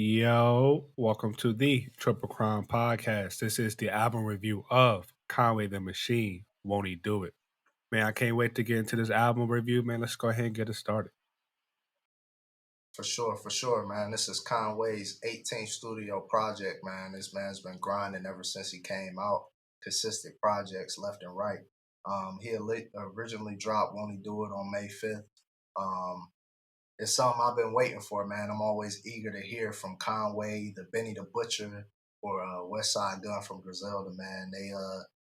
Yo, welcome to the Triple Crime Podcast. This is the album review of Conway the Machine. Won't he do it? Man, I can't wait to get into this album review, man. Let's go ahead and get it started. For sure, man. This is Conway's 18th studio project, man. This man's been grinding ever since he came out. Consistent projects left and right. He originally dropped Won't He Do It on May 5th. Um, it's something I've been waiting for, man. I'm always eager to hear from Conway, the Benny the Butcher, or Westside Gunn from Griselda, man.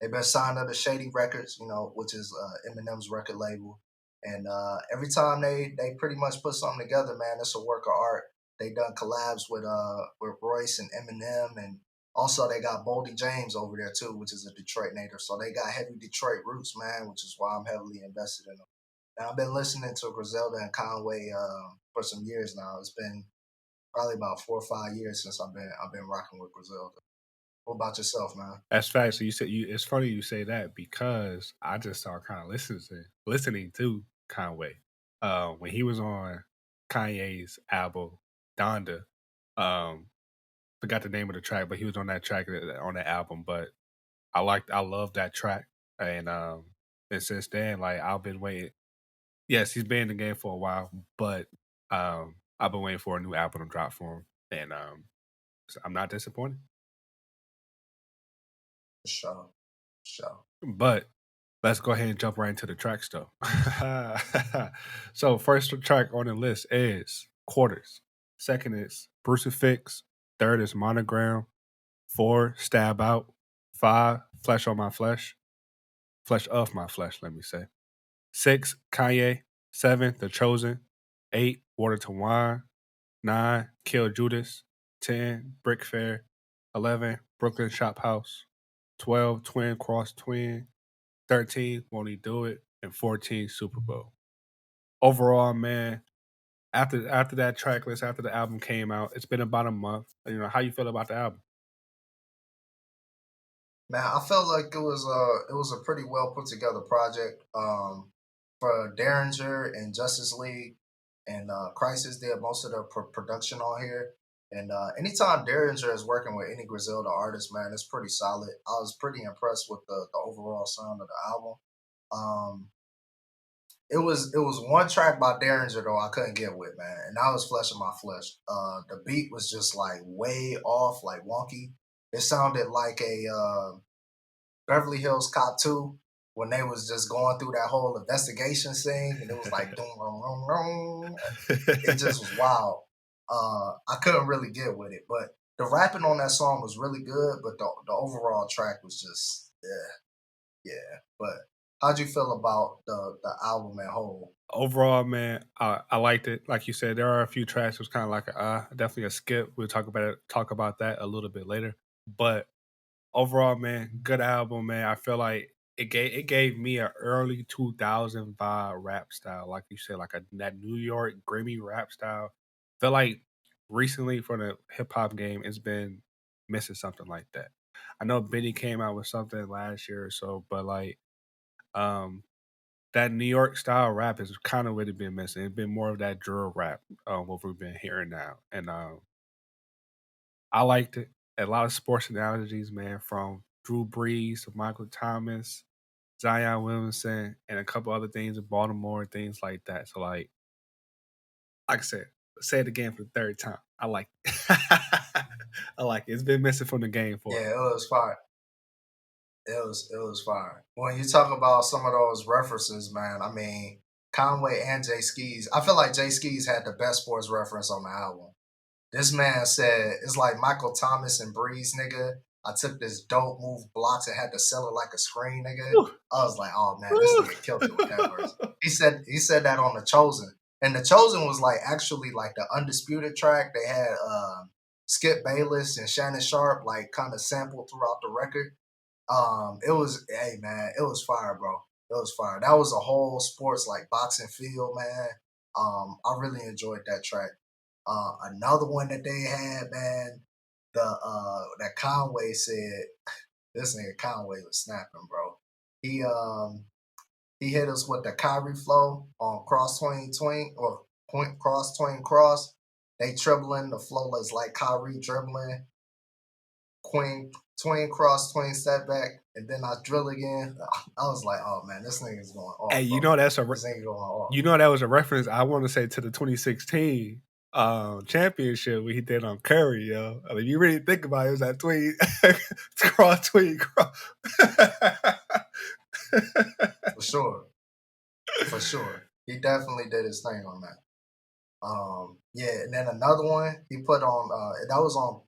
They've been signed under Shady Records, which is Eminem's record label. And every time they pretty much put something together, man, it's a work of art. They done collabs with Royce and Eminem, and also they got Boldy James over there too, which is a Detroit native. So they got heavy Detroit roots, man, which is why I'm heavily invested in them. Now I've been listening to Griselda and Conway for some years now. It's been probably about 4 or 5 years since I've been rocking with Griselda. What about yourself, man? That's fact. So you said it's funny you say that because I just started kind of listening to Conway. When he was on Kanye's album Donda. Um, forgot the name of the track, but he was on that track on that album. But I love that track. And since then, like I've been waiting. Yes, he's been in the game for a while, but I've been waiting for a new album to drop for him, and so I'm not disappointed. For sure. Sure. But let's go ahead and jump right into the tracks, though. So first track on the list is Quarters. Second is Brucifix. Third is Monogram. 4, Stab Out. 5, Flesh on My Flesh. Flesh of My Flesh, let me say. 6, Kanye. 7, The Chosen. 8, Water to Wine. 9, Kill Judas. 10, Brick Fair. 11, Brooklyn Shop House. 12, Twin Cross Twin. 13, Won't He Do It? And 14, Super Bowl. Overall, man, after that track list, after the album came out, it's been about a month. How you feel about the album? Man, I felt like it was a pretty well put together project. For Derringer and Justice League and Crisis did most of the production on here. And anytime Derringer is working with any Griselda artist, man, it's pretty solid. I was pretty impressed with the overall sound of the album. Um, it was one track by Derringer though I couldn't get with, man, and that was Flesh of My Flesh. The beat was just like way off, like wonky. It sounded like a Beverly Hills Cop 2 when they was just going through that whole investigation scene, and it was like doom, rum, rum, rum. It just was wild. I couldn't really get with it, but the rapping on that song was really good. But the overall track was just yeah. But how'd you feel about the album at whole? Overall, man, I liked it. Like you said, there are a few tracks that was kind of like definitely a skip. We'll talk about that a little bit later. But overall, man, good album, man. I feel like it gave me an early 2000 vibe rap style, like you said, like that New York Grammy rap style. Feel like recently for the hip hop game, it's been missing something like that. I know Benny came out with something last year or so, but like um that New York style rap has kind of really been missing. It's been more of that drill rap, what we've been hearing now, and I liked it. A lot of sports analogies, man, from Drew Brees to Michael Thomas, Zion Williamson, and a couple other things in Baltimore, things like that. So, like I said, say it again for the third time. I like it. I like it. It's been missing from the game for a Yeah, it minute. was fire. It was fire. When you talk about some of those references, man, I mean Conway and Jay Skeese. I feel like Jay Skeese had the best sports reference on the album. This man said it's like Michael Thomas and Breeze, nigga. I took this dope move blocks and had to sell it like a screen, nigga. Woo. I was like, oh man, this nigga killed it with that verse. He said that on the Chosen. And the Chosen was like actually like the undisputed track. They had Skip Bayless and Shannon Sharp like kind of sampled throughout the record. It was, hey man, it was fire, bro. It was fire. That was a whole sports like boxing field, man. I really enjoyed that track. Another one that they had, man, that Conway said, this nigga Conway was snapping, bro. He he hit us with the Kyrie flow on Cross Tween Tween or Point Cross Tween Cross. They dribbling, the flow is like Kyrie dribbling, Tween cross, Tween setback, and then I drill again. I was like, oh man, this nigga's going off. Hey, you bro. know This nigga going off. you know that was a reference I want to say to the 2016 championship where he did on Curry, yo. I mean, you really think about it, it was that Tween cross. For sure. He definitely did his thing on that. Yeah, and then another one he put on that was on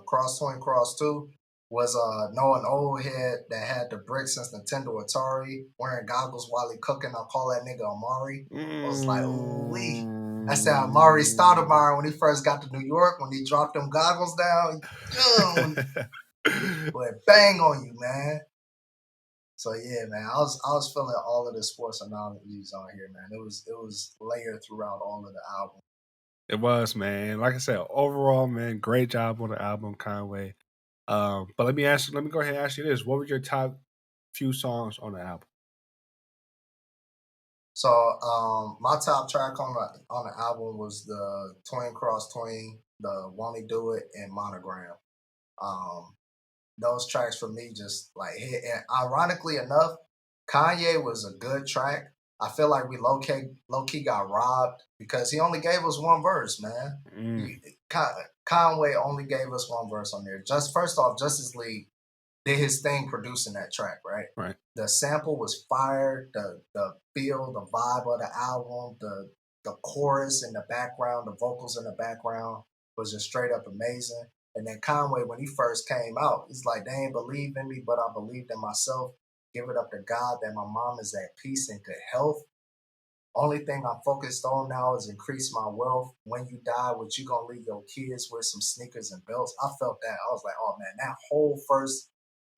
Cross Twin Cross 2 was knowing old head that had the brick since Nintendo Atari, wearing goggles while he cooking. I call that nigga Amari. I was like, ooh wee. I said Amari Stoudemire when he first got to New York, when he dropped them goggles down. But bang on you, man. So yeah, man, I was feeling all of the sports analogies on here, man. It was layered throughout all of the album. It was, man. Like I said, overall, man, great job on the album, Conway. But let me go ahead and ask you this: what were your top few songs on the album? So my top track on the album was the Tween Cross Tween, the Won't Do It, and Monogram. Those tracks for me just like hit. And ironically enough, Kanye was a good track. I feel like we low key got robbed because he only gave us one verse, man. Conway only gave us one verse on there. Just first off, Justice League did his thing producing that track, right? Right. The sample was fire, the feel, the vibe of the album, the chorus in the background, the vocals in the background was just straight up amazing. And then Conway, when he first came out, he's like, they ain't believe in me, but I believed in myself. Give it up to God that my mom is at peace and good health. Only thing I'm focused on now is increase my wealth. When you die, what you gonna leave your kids with? Some sneakers and belts. I felt that. I was like, oh man,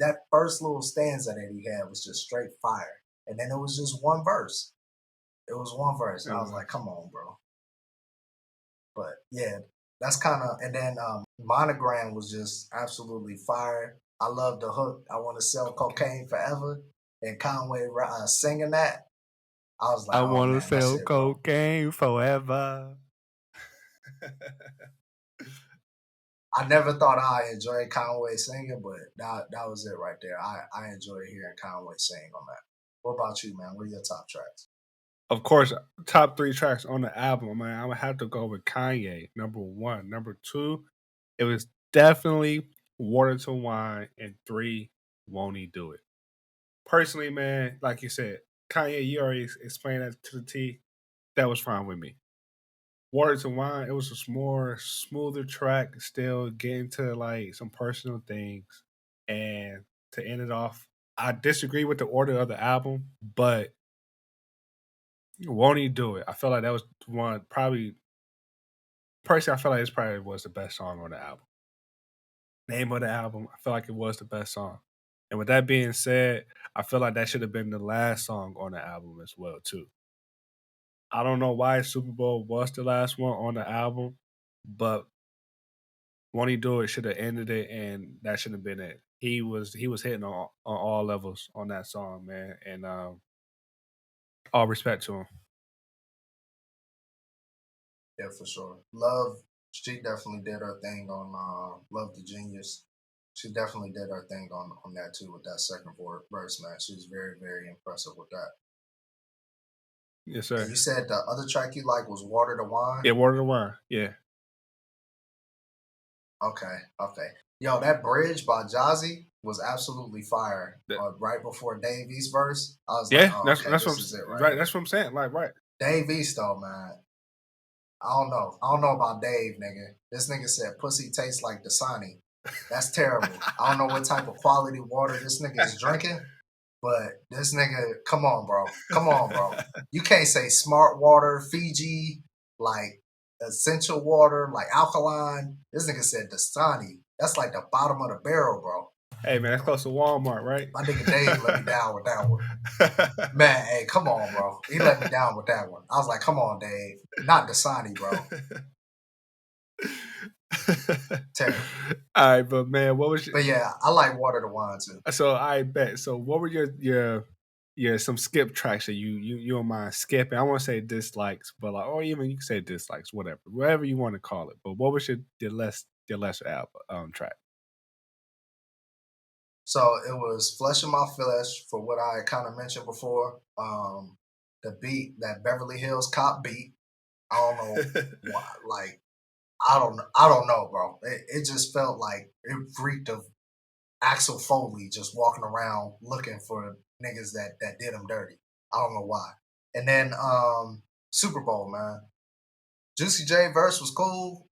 that first little stanza that he had was just straight fire. And then it was just one verse. It was one verse. And I was like, come on, bro. But yeah, that's kind of, and then Monogram was just absolutely fire. I love the hook. I want to sell cocaine forever. And Conway singing that. I was like, I want to sell it, cocaine forever. I never thought I enjoyed Conway singing, but that was it right there. I enjoyed hearing Conway sing on that. What about you, man? What are your top tracks? Of course, top 3 tracks on the album, man. I'm gonna have to go with Kanye, number 1. Number 2, it was definitely Water to Wine, and 3, Won't He Do It. Personally, man, like you said, Kanye, you already explained that to the T. That was fine with me. Water to Wine, it was a more smoother track, still getting to like some personal things. And to end it off, I disagree with the order of the album, but Won't He Do It? I feel like that was one probably personally, I feel like this probably was the best song on the album. Name of the album, I feel like it was the best song. And with that being said, I feel like that should have been the last song on the album as well, too. I don't know why Super Bowl was the last one on the album, but Won't He Do It should have ended it, and that shouldn't have been it. He was hitting on all levels on that song, man, and all respect to him. Yeah, for sure. Love, she definitely did her thing on Love the Genius. She definitely did her thing on that too with that second verse, man. She was very, very impressive with that. Yes, sir. And you said the other track you like was Water to Wine? Yeah, Water to Wine. Yeah. Okay. Yo, that bridge by Jozzy was absolutely fire. Right before Dave East verse, I was like, oh, that's this what is it right. That's what I'm saying. Like, right. Dave East though, man. I don't know about Dave, nigga. This nigga said pussy tastes like Dasani. That's terrible. I don't know what type of quality water this nigga is drinking, but this nigga, come on, bro. You can't say smart water, Fiji, like essential water, like alkaline. This nigga said Dasani. That's like the bottom of the barrel, bro. Hey, man, that's close to Walmart, right? My nigga Dave let me down with that one. Man, hey, come on, bro. He let me down with that one. I was like, come on, Dave. Not Dasani, bro. Terrible. All right, but man, what was But yeah, I like Water to Wine too. So I bet. So what were your yeah, some skip tracks that you don't mind skipping. I want to say dislikes, but like, or even you can say dislikes, whatever you want to call it. But what was your lesser album track? So it was Flesh of My Flesh for what I kind of mentioned before. The beat, that Beverly Hills Cop beat. I don't know why. Like I don't know, bro. It just felt like it reeked of Axel Foley just walking around looking for niggas that did him dirty. I don't know why. And then Super Bowl, man. Juicy J verse was cool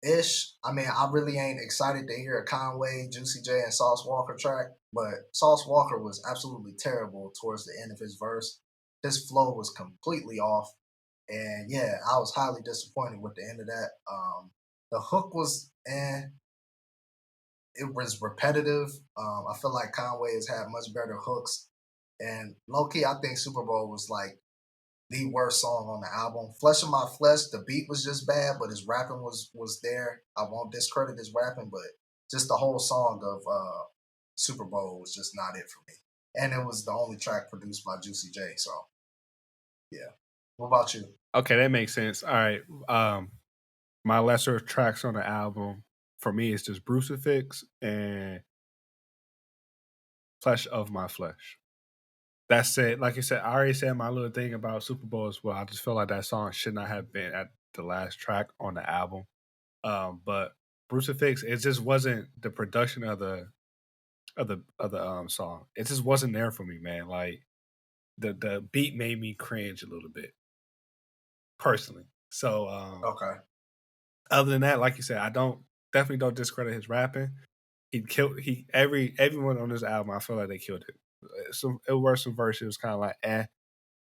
ish. I mean, I really ain't excited to hear a Conway, Juicy J, and Sauce Walka track, but Sauce Walka was absolutely terrible towards the end of his verse. His flow was completely off. And yeah, I was highly disappointed with the end of that. The hook was it was repetitive. I feel like Conway has had much better hooks. And low key, I think Super Bowl was like the worst song on the album. Flesh of My Flesh, the beat was just bad, but his rapping was there. I won't discredit his rapping, but just the whole song of Super Bowl was just not it for me. And it was the only track produced by Juicy J. So yeah. What about you? Okay, that makes sense. All right. My lesser tracks on the album for me is just Brucifix and Flesh of My Flesh. That's it. Like you said, I already said my little thing about Super Bowl as well. I just feel like that song should not have been at the last track on the album. But Brucifix, it just wasn't the production of the song. It just wasn't there for me, man. Like the beat made me cringe a little bit personally. So Okay. other than that, like you said, I definitely don't discredit his rapping. Everyone on this album, I feel like they killed it. It were some verses kind of like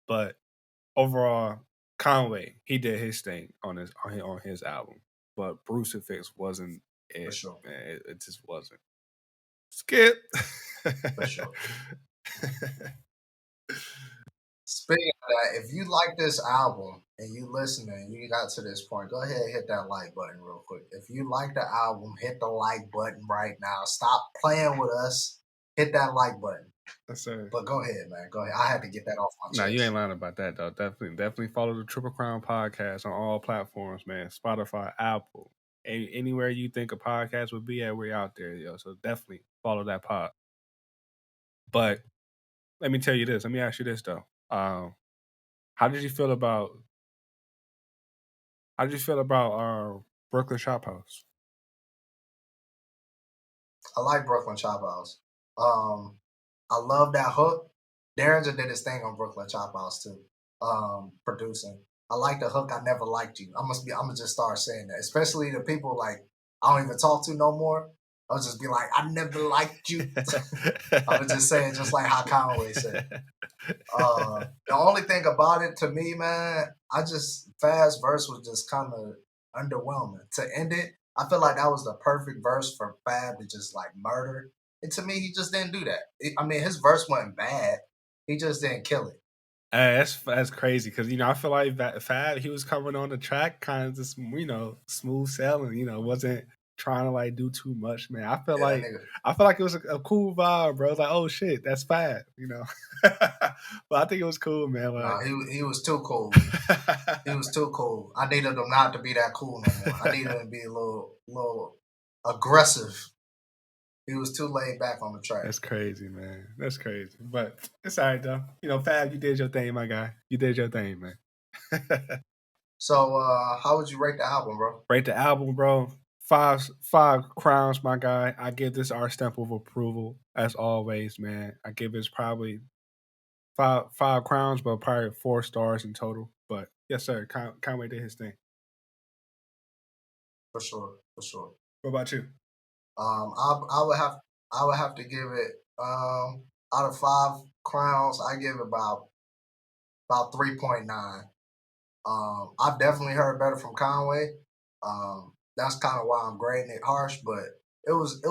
but overall, Conway, he did his thing on his album, but Brucifix wasn't For it. sure. Man, it just wasn't. Skip. For sure. Speaking of that, if you like this album and you listening, you got to this point, go ahead and hit that like button real quick. If you like the album, hit the like button right now. Stop playing with us. Hit that like button. Yes, sir. But go ahead, man. Go ahead. I had to get that off my No, you ain't chest. lying about that though. Definitely follow the Triple Crown podcast on all platforms, man. Spotify, Apple, anywhere you think a podcast would be at, we're out there, yo. So definitely follow that pod. But let me tell you this. Let me ask you this though. How did you feel about Brooklyn Shop House? I like Brooklyn Chop House. I love that hook. Derringer did his thing on Brooklyn Chop House too. Producing. I like the hook. I never liked you. I'm gonna just start saying that, especially the people like I don't even talk to no more. I'll just be like, I never liked you. I was just saying, just like how Conway said. The only thing about it to me, man, I just Fast verse was just kind of underwhelming. To end it, I feel like that was the perfect verse for Fab to just like murder. And to me, he just didn't do that. I mean, his verse wasn't bad. He just didn't kill it. That's crazy because I feel like Fab he was coming on the track kind of just smooth sailing. Wasn't trying to like do too much, man. Yeah, that nigga. I feel like it was a cool vibe, bro. It was like, oh shit, that's Fab, but I think it was cool, man. Like, Nah, he was too cool. He was too cool. I needed him not to be that cool no more. I needed him to be a little aggressive. He was too laid back on the track. That's crazy, man. That's crazy. But it's all right, though. Fab, you did your thing, my guy. You did your thing, man. So, how would you rate the album, bro? Rate the album, bro. Five crowns, my guy. I give this our stamp of approval, as always, man. I give this probably five crowns, but probably 4 stars in total. But yes, sir. Conway did his thing. For sure, for sure. What about you? I would have to give it out of 5 crowns, I give it about 3.9. I've definitely heard better from Conway. That's kind of why I'm grading it harsh, but it was a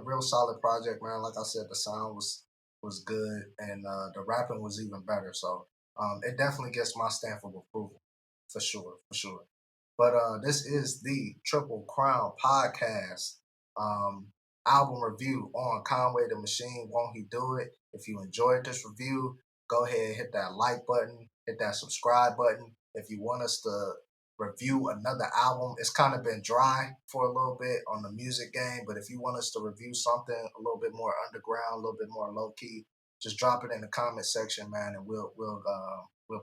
real solid project, man. Like I said, the sound was good, and the rapping was even better. So it definitely gets my stamp of approval, for sure, for sure. But this is the Triple Crown podcast album review on Conway the Machine. Won't he do it? If you enjoyed this review, go ahead, hit that like button, hit that subscribe button. If you want us to review another album, it's kind of been dry for a little bit on the music game, but if you want us to review something a little bit more underground, a little bit more low key, just drop it in the comment section, man, and we'll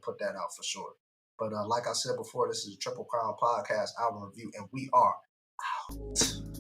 put that out for sure. But like I said before, this is a Triple Crown Podcast album review, and we are out.